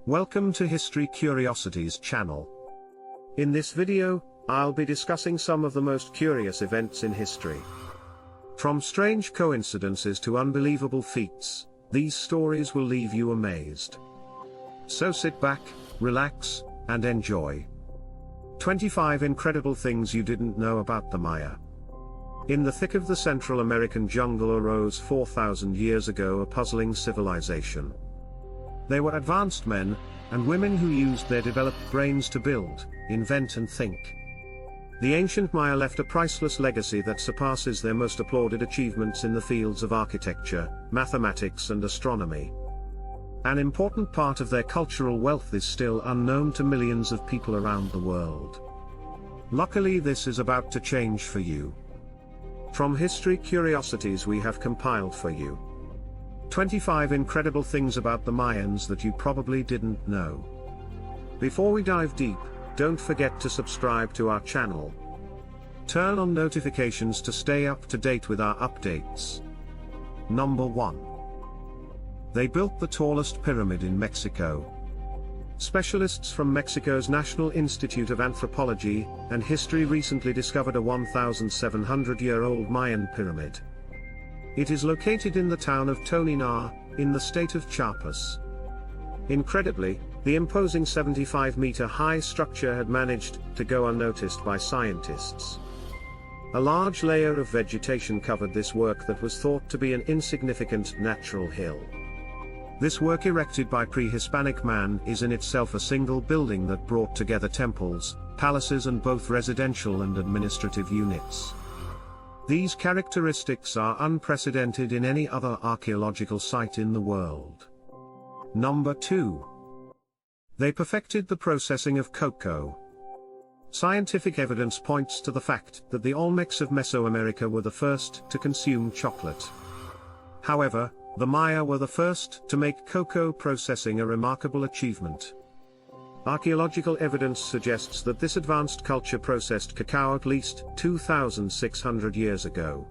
Welcome to History Curiosities channel. In this video, I'll be discussing some of the most curious events in history. From strange coincidences to unbelievable feats, these stories will leave you amazed. So sit back, relax, and enjoy. 25 incredible things you didn't know about the Maya. In the thick of the Central American jungle arose 4,000 years ago a puzzling civilization. They were advanced men and women who used their developed brains to build, invent and think. The ancient Maya left a priceless legacy that surpasses their most applauded achievements in the fields of architecture, mathematics and astronomy. An important part of their cultural wealth is still unknown to millions of people around the world. Luckily, this is about to change for you. From History Curiosities we have compiled for you 25 incredible things about the Mayans that you probably didn't know. Before we dive deep, don't forget to subscribe to our channel. Turn on notifications to stay up to date with our updates. Number 1. They built the tallest pyramid in Mexico. Specialists from Mexico's National Institute of Anthropology and History recently discovered a 1,700-year-old Mayan pyramid. It is located in the town of Toninar, in the state of Chiapas. Incredibly, the imposing 75-meter-high structure had managed to go unnoticed by scientists. A large layer of vegetation covered this work that was thought to be an insignificant natural hill. This work erected by pre-Hispanic man is in itself a single building that brought together temples, palaces and both residential and administrative units. These characteristics are unprecedented in any other archaeological site in the world. Number 2. They perfected the processing of cocoa. Scientific evidence points to the fact that the Olmecs of Mesoamerica were the first to consume chocolate. However, the Maya were the first to make cocoa processing a remarkable achievement. Archaeological evidence suggests that this advanced culture processed cacao at least 2,600 years ago.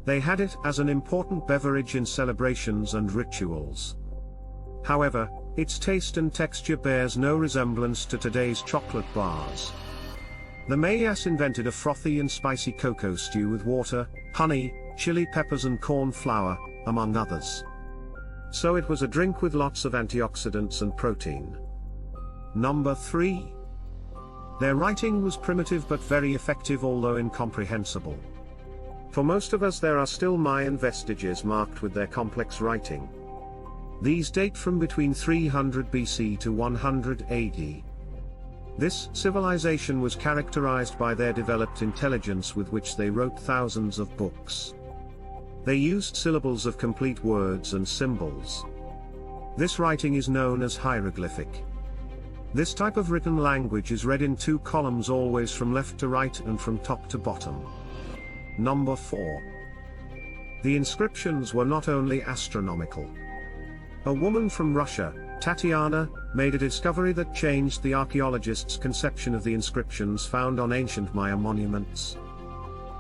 They had it as an important beverage in celebrations and rituals. However, its taste and texture bears no resemblance to today's chocolate bars. The Mayas invented a frothy and spicy cocoa stew with water, honey, chili peppers and corn flour, among others. So it was a drink with lots of antioxidants and protein. Number 3. Their writing was primitive but very effective, although incomprehensible. For most of us there are still Mayan vestiges marked with their complex writing. These date from between 300 BC to 100 AD. This civilization was characterized by their developed intelligence with which they wrote thousands of books. They used syllables of complete words and symbols. This writing is known as hieroglyphic. This type of written language is read in 2 columns, always from left to right and from top to bottom. Number 4. The inscriptions were not only astronomical. A woman from Russia, Tatiana, made a discovery that changed the archaeologists' conception of the inscriptions found on ancient Maya monuments.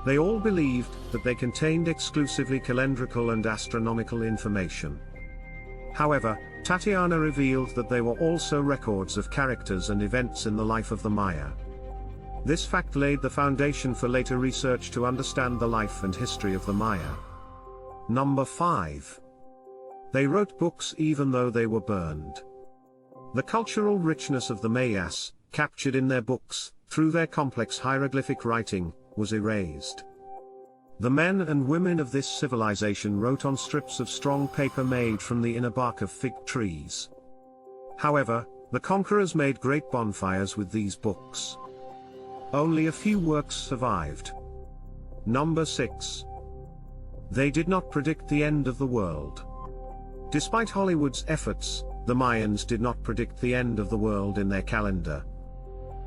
They all believed that they contained exclusively calendrical and astronomical information. However, Tatiana revealed that they were also records of characters and events in the life of the Maya. This fact laid the foundation for later research to understand the life and history of the Maya. Number 5. They wrote books even though they were burned. The cultural richness of the Mayas, captured in their books, through their complex hieroglyphic writing, was erased. The men and women of this civilization wrote on strips of strong paper made from the inner bark of fig trees. However, the conquerors made great bonfires with these books. Only a few works survived. Number 6. They did not predict the end of the world. Despite Hollywood's efforts, the Mayans did not predict the end of the world in their calendar.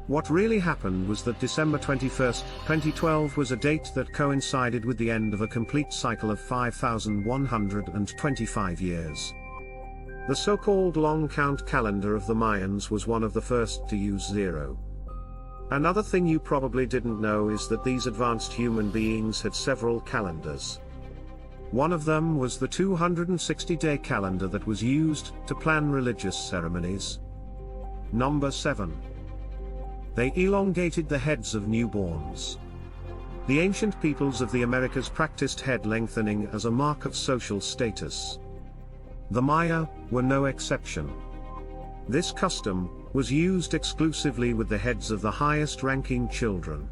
What really happened was that December 21, 2012 was a date that coincided with the end of a complete cycle of 5,125 years. The so-called long count calendar of the Mayans was one of the first to use 0. Another thing you probably didn't know is that these advanced human beings had several calendars. One of them was the 260-day calendar that was used to plan religious ceremonies. Number 7. They elongated the heads of newborns. The ancient peoples of the Americas practiced head lengthening as a mark of social status. The Maya were no exception. This custom was used exclusively with the heads of the highest-ranking children,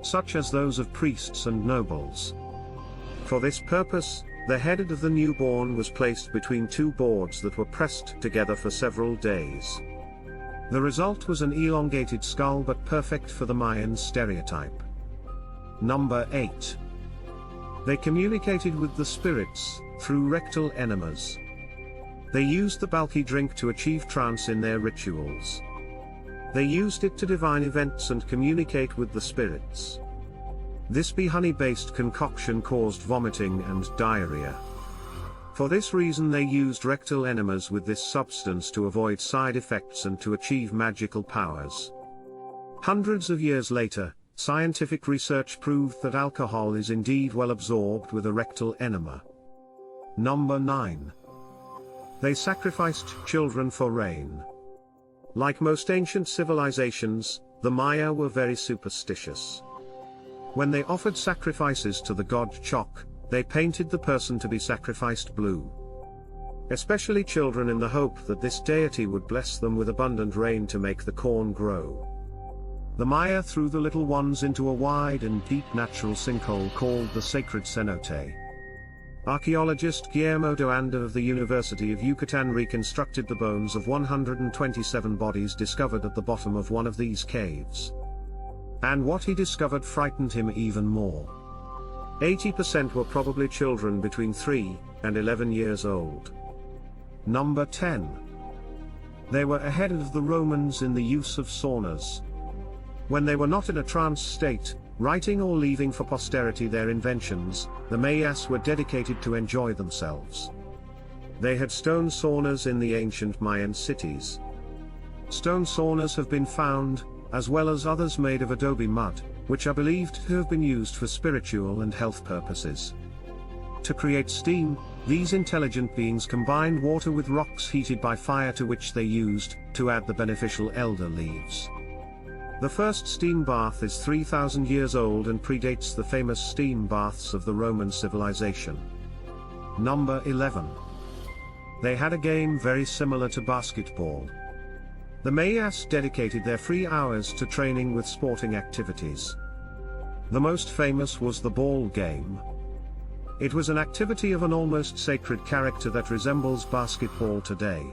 such as those of priests and nobles. For this purpose, the head of the newborn was placed between two boards that were pressed together for several days. The result was an elongated skull, but perfect for the Mayan stereotype. Number 8. They communicated with the spirits through rectal enemas. They used the bulky drink to achieve trance in their rituals. They used it to divine events and communicate with the spirits. This honey-based concoction caused vomiting and diarrhea. For this reason they used rectal enemas with this substance to avoid side effects and to achieve magical powers. Hundreds of years later, scientific research proved that alcohol is indeed well absorbed with a rectal enema. Number 9. They sacrificed children for rain. Like most ancient civilizations, the Maya were very superstitious. When they offered sacrifices to the god Chok, they painted the person to be sacrificed blue. Especially children, in the hope that this deity would bless them with abundant rain to make the corn grow. The Maya threw the little ones into a wide and deep natural sinkhole called the sacred cenote. Archaeologist Guillermo de Anda of the University of Yucatan reconstructed the bones of 127 bodies discovered at the bottom of one of these caves. And what he discovered frightened him even more. 80% were probably children between 3 and 11 years old. Number 10. They were ahead of the Romans in the use of saunas. When they were not in a trance state, writing or leaving for posterity their inventions, the mayas were dedicated to enjoy themselves. They had stone saunas in the ancient Mayan cities. Stone saunas have been found, as well as others made of adobe mud, which are believed to have been used for spiritual and health purposes. To create steam, these intelligent beings combined water with rocks heated by fire, to which they used to add the beneficial elder leaves. The first steam bath is 3,000 years old and predates the famous steam baths of the Roman civilization. Number 11. They had a game very similar to basketball. The Mayas dedicated their free hours to training with sporting activities. The most famous was the ball game. It was an activity of an almost sacred character that resembles basketball today.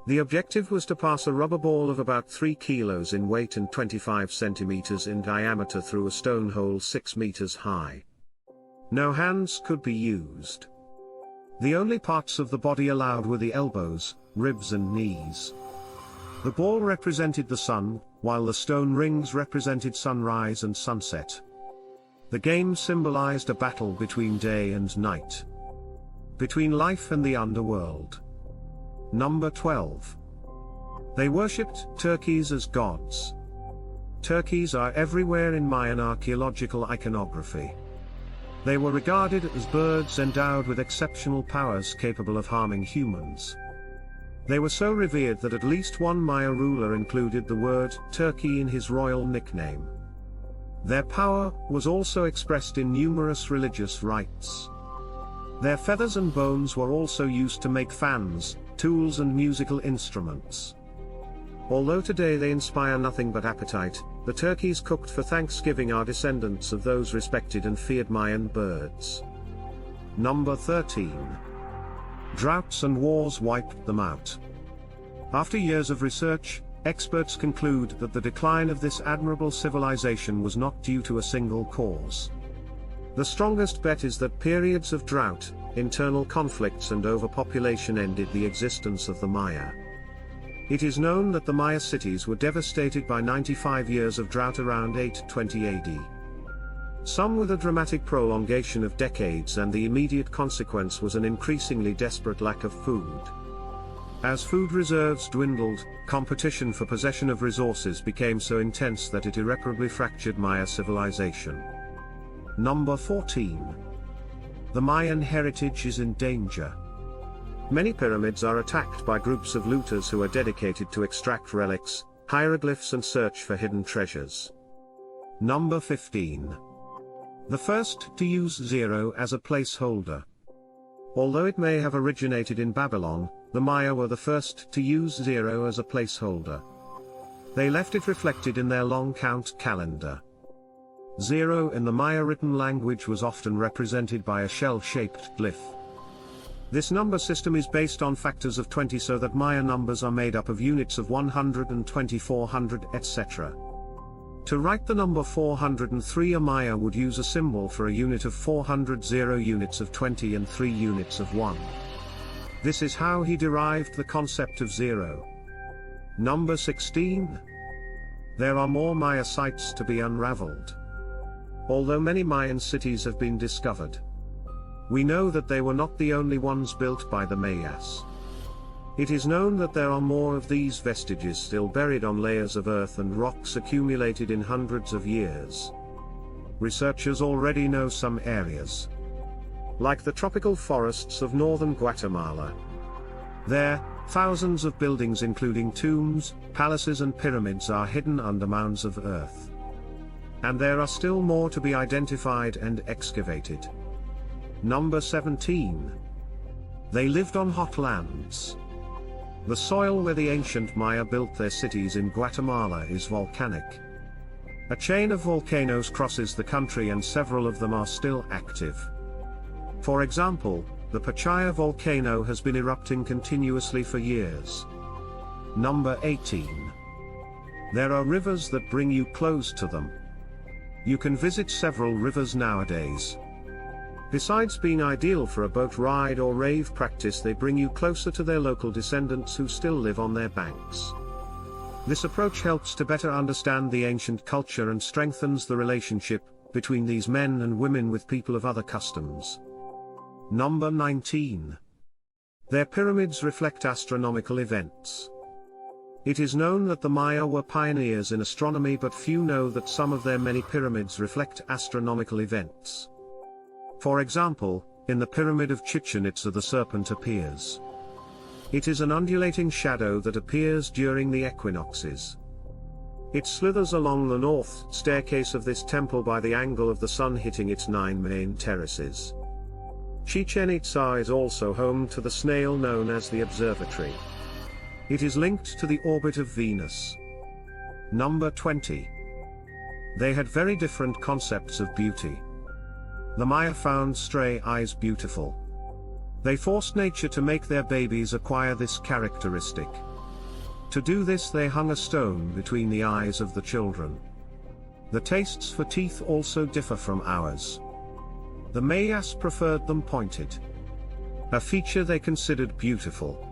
The objective was to pass a rubber ball of about 3 kilos in weight and 25 centimeters in diameter through a stone hole 6 meters high. No hands could be used. The only parts of the body allowed were the elbows, ribs and knees. The ball represented the sun, while the stone rings represented sunrise and sunset. The game symbolized a battle between day and night, between life and the underworld. Number 12. They worshipped turkeys as gods. Turkeys are everywhere in Mayan archaeological iconography. They were regarded as birds endowed with exceptional powers capable of harming humans. They were so revered that at least one Maya ruler included the word turkey in his royal nickname. Their power was also expressed in numerous religious rites. Their feathers and bones were also used to make fans, tools and musical instruments. Although today they inspire nothing but appetite, the turkeys cooked for Thanksgiving are descendants of those respected and feared Mayan birds. Number 13. Droughts and wars wiped them out. After years of research, experts conclude that the decline of this admirable civilization was not due to a single cause. The strongest bet is that periods of drought, internal conflicts and overpopulation ended the existence of the Maya. It is known that the Maya cities were devastated by 95 years of drought around 820 AD. Some with a dramatic prolongation of decades, and the immediate consequence was an increasingly desperate lack of food. As food reserves dwindled, competition for possession of resources became so intense that it irreparably fractured Maya civilization. Number 14. The Mayan heritage is in danger. Many pyramids are attacked by groups of looters who are dedicated to extract relics, hieroglyphs and search for hidden treasures. Number 15. The first to use 0 as a placeholder. Although it may have originated in Babylon, the Maya were the first to use 0 as a placeholder. They left it reflected in their long count calendar. 0 in the Maya written language was often represented by a shell-shaped glyph. This number system is based on factors of 20 so that Maya numbers are made up of units of 120, 400, etc. To write the number 403, a Maya would use a symbol for a unit of 400, 0 units of 20 and 3 units of 1. This is how he derived the concept of 0. Number 16. There are more Maya sites to be unraveled. Although many Mayan cities have been discovered, we know that they were not the only ones built by the Mayas. It is known that there are more of these vestiges still buried on layers of earth and rocks accumulated in hundreds of years. Researchers already know some areas, like the tropical forests of northern Guatemala. There, thousands of buildings including tombs, palaces and pyramids are hidden under mounds of earth. And there are still more to be identified and excavated. Number 17. They lived on hot lands. The soil where the ancient Maya built their cities in Guatemala is volcanic. A chain of volcanoes crosses the country and several of them are still active. For example, the Pachaya volcano has been erupting continuously for years. Number 18. There are rivers that bring you close to them. You can visit several rivers nowadays. Besides being ideal for a boat ride or rave practice, they bring you closer to their local descendants who still live on their banks. This approach helps to better understand the ancient culture and strengthens the relationship between these men and women with people of other customs. Number 19. Their pyramids reflect astronomical events. It is known that the Maya were pioneers in astronomy, but few know that some of their many pyramids reflect astronomical events. For example, in the Pyramid of Chichen Itza the serpent appears. It is an undulating shadow that appears during the equinoxes. It slithers along the north staircase of this temple by the angle of the sun hitting its 9 main terraces. Chichen Itza is also home to the snail known as the observatory. It is linked to the orbit of Venus. Number 20. They had very different concepts of beauty. The Maya found stray eyes beautiful. They forced nature to make their babies acquire this characteristic. To do this, they hung a stone between the eyes of the children. The tastes for teeth also differ from ours. The Mayas preferred them pointed, a feature they considered beautiful.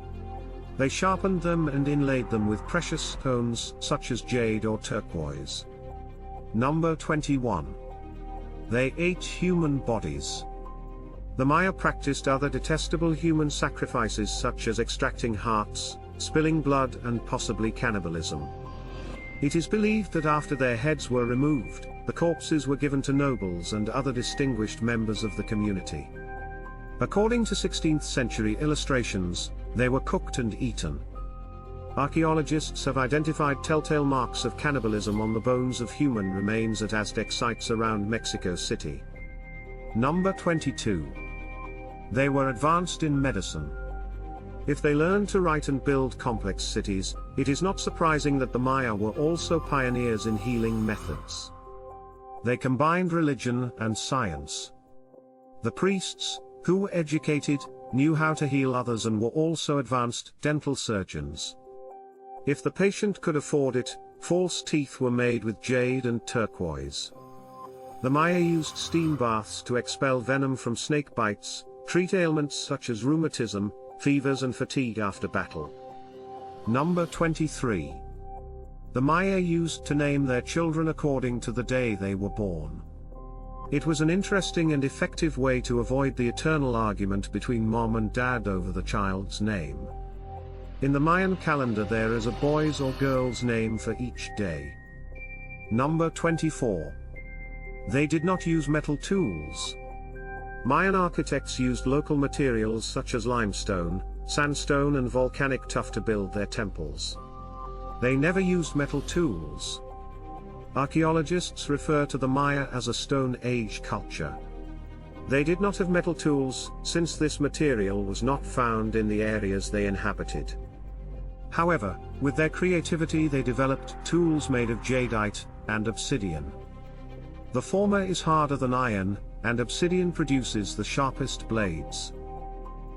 They sharpened them and inlaid them with precious stones such as jade or turquoise. Number 21. They ate human bodies. The Maya practiced other detestable human sacrifices such as extracting hearts, spilling blood and possibly cannibalism. It is believed that after their heads were removed, the corpses were given to nobles and other distinguished members of the community. According to 16th century illustrations, they were cooked and eaten. Archaeologists have identified telltale marks of cannibalism on the bones of human remains at Aztec sites around Mexico City. Number 22. They were advanced in medicine. If they learned to write and build complex cities, it is not surprising that the Maya were also pioneers in healing methods. They combined religion and science. The priests, who were educated, knew how to heal others and were also advanced dental surgeons. If the patient could afford it, false teeth were made with jade and turquoise. The Maya used steam baths to expel venom from snake bites, treat ailments such as rheumatism, fevers and fatigue after battle. Number 23. The Maya used to name their children according to the day they were born. It was an interesting and effective way to avoid the eternal argument between mom and dad over the child's name. In the Mayan calendar there is a boy's or girl's name for each day. Number 24. They did not use metal tools. Mayan architects used local materials such as limestone, sandstone and volcanic tuff to build their temples. They never used metal tools. Archaeologists refer to the Maya as a Stone Age culture. They did not have metal tools, since this material was not found in the areas they inhabited. However, with their creativity they developed tools made of jadeite and obsidian. The former is harder than iron, and obsidian produces the sharpest blades.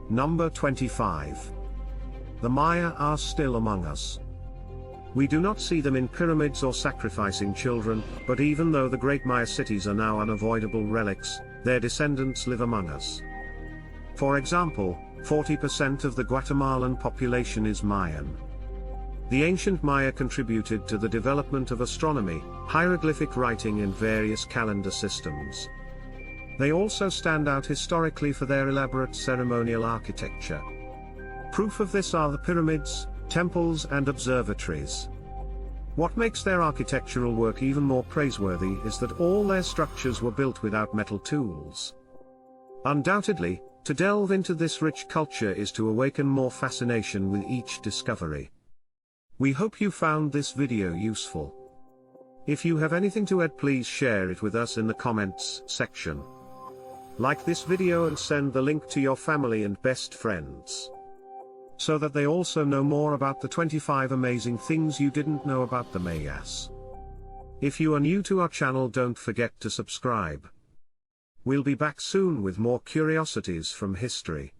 Number 25. The Maya are still among us. We do not see them in pyramids or sacrificing children, but even though the great Maya cities are now unavoidable relics, their descendants live among us. For example, 40% of the Guatemalan population is Mayan. The ancient Maya contributed to the development of astronomy, hieroglyphic writing and various calendar systems. They also stand out historically for their elaborate ceremonial architecture. Proof of this are the pyramids, temples and observatories. What makes their architectural work even more praiseworthy is that all their structures were built without metal tools. Undoubtedly, to delve into this rich culture is to awaken more fascination with each discovery. We hope you found this video useful. If you have anything to add, please share it with us in the comments section. Like this video and send the link to your family and best friends, so that they also know more about the 25 amazing things you didn't know about the Mayas. If you are new to our channel, don't forget to subscribe. We'll be back soon with more curiosities from history.